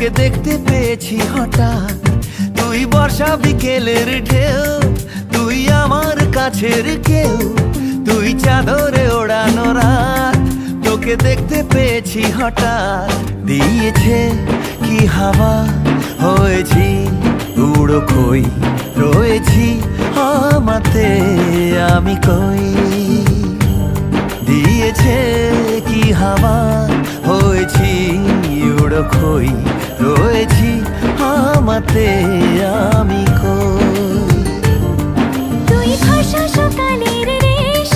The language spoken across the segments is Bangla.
তোকে দেখতে পেয়েছি হঠাৎ। তুই বর্ষা বিকেলের ঢেউ, তুই আমার কাছের কেউ, তুই চাদরে ওড়ানো রাত। তোকে দেখতে পেয়েছি হঠাৎ। দিয়েছে কি হাওয়া, হয়েছি উড়ো খই, রয়েছি আমাতে আমি কই। দিয়েছে কি হাওয়া, হয়েছি উড়ো খই, রয়েছি আমাতে আমি কই। তুই ভাষা সকালের রেশ,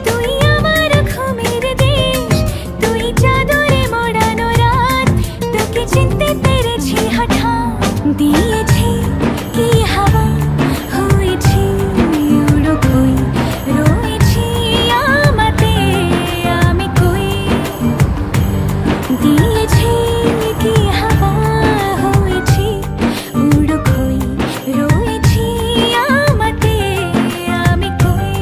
তুই আমার ঘুমের দেশ, তুই চাদরে মোড়ানো রাত। তোকে চিনতে পেরেছি হঠাৎ। দিয়েছি কি হাওয়া, হয়েছি উড়ো খই, রয়েছি আমাতে আমি কই। দিয়েছি কি হাওয়া, হয়েছি উড়ো খই, রয়েছি আমাতে আমি কই।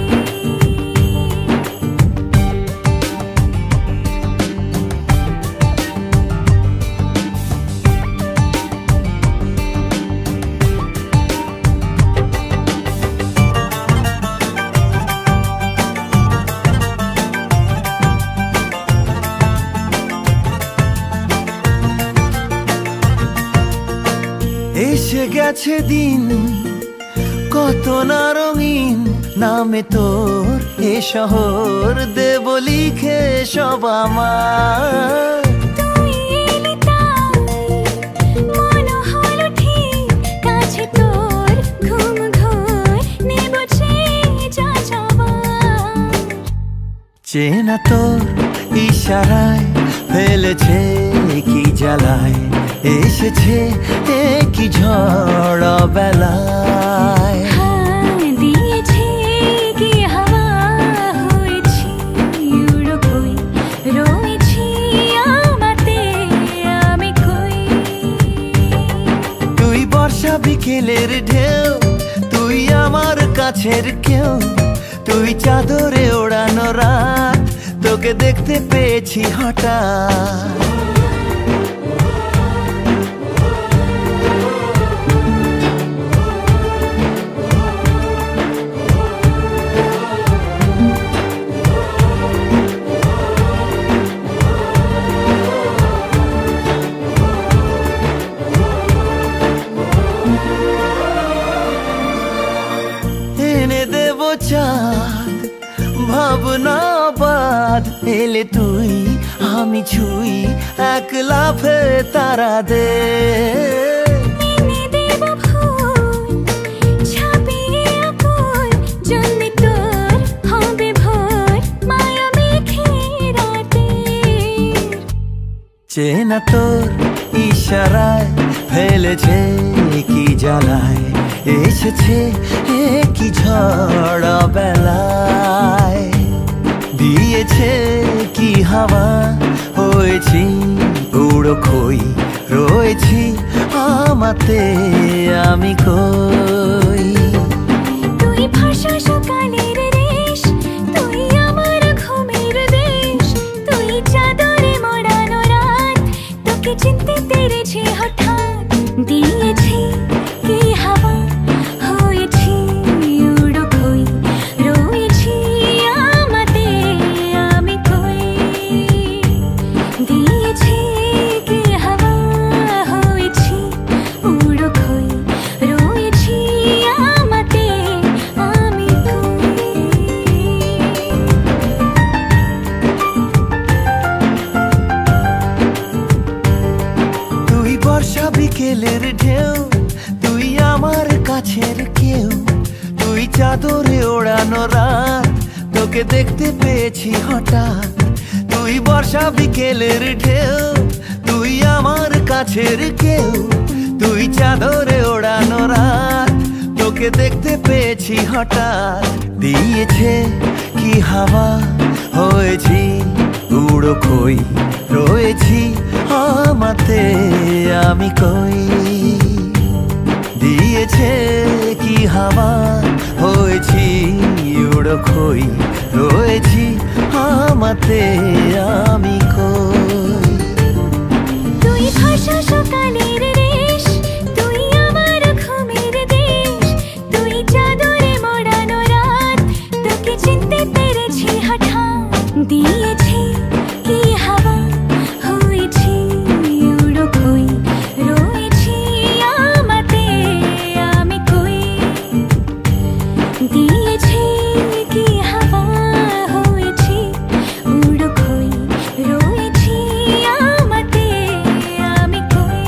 এসে গেছে দিন কত না রঙিন, নামে তোর এ শহর দেব লিখে সব আমার। তুই এলি তাই মন হলো ঠিক, কাছে তোর ঘুম ঘোর নেব যা যাবার। চেনা তোর ইশারায় ফেলেছে কি জ্বালায়, এসেছে কি ঝড় বেলায়। দিয়েছে কি হাওয়া, হয়েছি উড়ো খই, রয়েছি আমাতে আমি কই। তুই বর্ষা বিকেলের ঢেউ, তুই আমার কাছের কেউ, তুই চাদরে ওড়ানো রাত। তোকে দেখতে পেয়েছি হঠাৎ। এনে দেব চাঁদ ভাবনা বাদ, এলে তুই আমি ছুই এক লাফে তারা দে। এনে দেব ফুল ছাপিয়ে আকুল, জলদি তোর হবে ভোর মায়া মেঘে রাতে। চেনা তোর ইশারায় ফেলেছে কি জ্বালায়, এসেছে কি ঝড় বেলায়। দিয়েছে কি হাওয়া, হয়েছি উড়ো খই, রয়েছি আমাতে আমি কই। তুই ভাষা সকালের রেশ, তুই আমার ঘুমের দেশ, তুই চাদরে মোড়ানো রাত। তোকে চিনতে পেরেছি হঠাৎ। দিয়েছি কি হাওয়া, হয়েছি উড়ো খই, রয়েছি আমাতে আমি কই। দিয়েছি কি হাওয়া, হয়েছি উড়ো খই, রয়েছি আমাতে আমি কই। তুই বর্ষা বিকেলের ঢেউ, তুই আমার কাছের কেউ, তুই চাদরে ওড়ানো রাত। তোকে দেখতে পেয়েছি হঠাৎ। তুই বর্ষা বিকেলের ঢেউ, তুই আমার কাছের কেউ, তুই চাদরে ওড়ানো রাত। তোকে দেখতে পেয়েছি হঠাৎ। দিয়েছে কি হাওয়া, হয়েছি উড়ো খই, রয়েছি আমাতে আমি কই। দিয়েছে কি হাওয়া, হয়েছি উড়ো খই, রয়েছি আমাতে আমি কই। তুই ভাষা ফর্সা সকালের রেশ, তুই আমার ঘুমের দেশ, তুই চাদরে মোড়ানো রাত, তোকে চিনতে পেরেছি হঠাৎ। দিয়েছি কি হাওয়া, হয়েছি উড়ো খই, রয়েছি আমাতে আমি কই। দিয়েছি কি হাওয়া, হয়েছি উড়ো খই, রয়েছি আমাতে আমি কই।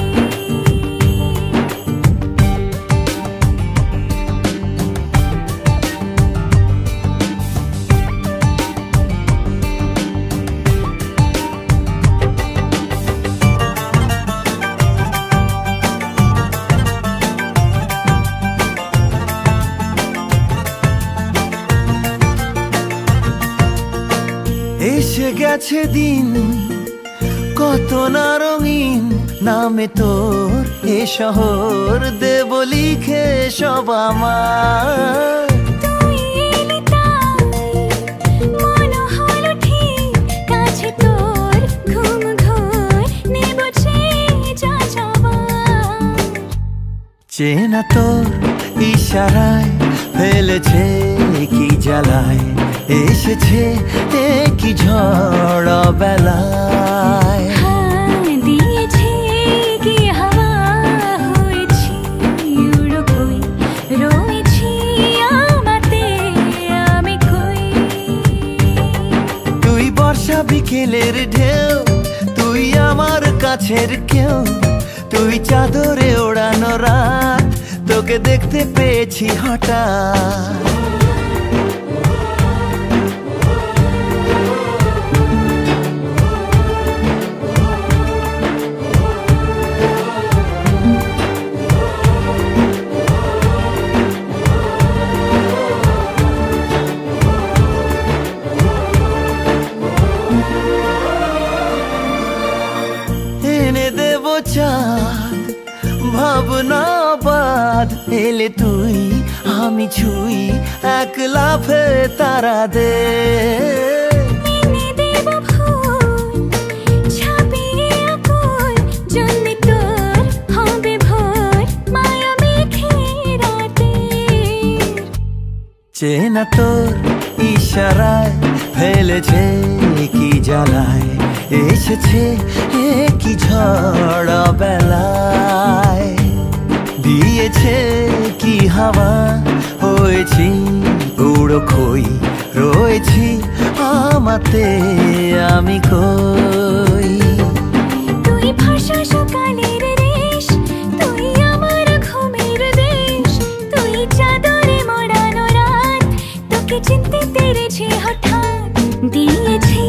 এসে গেছে দিন কত না রঙিন, নামে তোর এ শহর দেব লিখে সব আমার। তুই এলি তাই মন হলো ঠিক, কাছে তোর ঘুম ঘোর নেব যা যাবার। চেনা তোর ইশারায় ফেলেছে কি জ্বালায়, এসেছে কি ঝড় বেলায়। দিয়েছে কি হাওয়া, হয়েছি উড়ো খই, রয়েছি আমাতে আমি কই। তুই বর্ষা বিকেলের ঢেউ, তুই আমার কাছের কেউ, তুই চাদরে ওড়ানো রাত, তোকে দেখতে পেয়েছি হঠাৎ। এনে দেব চাঁদ ভাবনা বাদ, এলে তুই আমি ছুই এক লাফে তারা দে। এনে দেব ফুল ছাপিয়ে আকুল, জন্মে তোর হবে ভোর মায়া মেঘে রাতে। চেনা তোর ইশারায় ফেলেছে কি জ্বালায়, এসেছে কি ঝড় বেলায়। দিয়েছে কি হাওয়া, হয়েছি উড়ো খই, রয়েছি আমাতে আমি কই। তুই ফর্সা সকালের রেশ, তুই আমার ঘুমের দেশ, তুই চাদরে মোড়ানো রাত, তোকে চিনতে পেরেছি হঠাৎ। দিয়েছি